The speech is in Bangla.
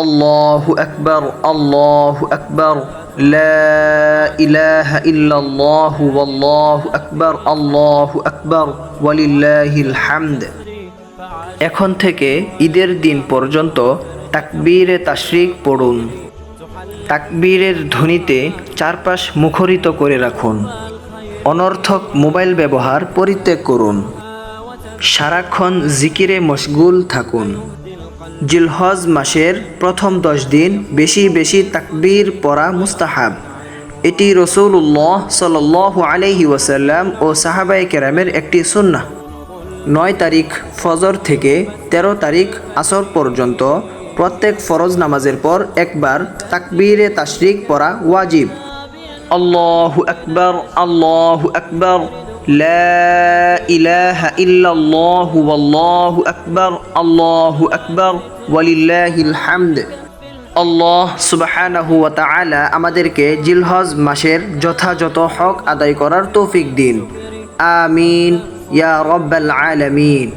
আল্লাহু আকবার, আল্লাহু আকবার, লা ইলাহা ইল্লাল্লাহু ওয়াল্লাহু আকবার, আল্লাহু আকবার, ওয়ালিল্লাহিল হামদ। এখন থেকে ঈদের দিন পর্যন্ত তাকবীরে তাশরিক পড়ুন। তাকবীরের ধ্বনিতে চারপাশ মুখরিত করে রাখুন। অনর্থক মোবাইল ব্যবহার পরিত্যাগ করুন। সারাক্ষণ জিকিরে মশগুল থাকুন। জিলহজ মাসের প্রথম 10 দিন বেশি বেশি তাকবীর পড়া মুস্তাহাব। এটি রাসূলুল্লাহ সাল্লাল্লাহু আলাইহি ওয়াসাল্লাম ও সাহাবায়ে কেরামের একটি সুন্নাহ। 9 তারিখ ফজর থেকে 13 তারিখ আসর পর্যন্ত প্রত্যেক ফরজ নামাজের পর একবার তাকবীরে তাশরিক পড়া ওয়াজিব। আল্লাহু আকবার, আল্লাহু আকবার, লা ইলাহা ইল্লাল্লাহু ওয়াল্লাহু আকবার, আল্লাহু আকবার, ওয়ালিল্লাহিল হামদ। আল্লাহ সুবহানাহু ওয়া তাআলা আমাদেরকে জিলহজ মাসের যথাযথ হক আদায় করার তৌফিক দিন। আমিন ইয়া রাব্বাল আলামিন।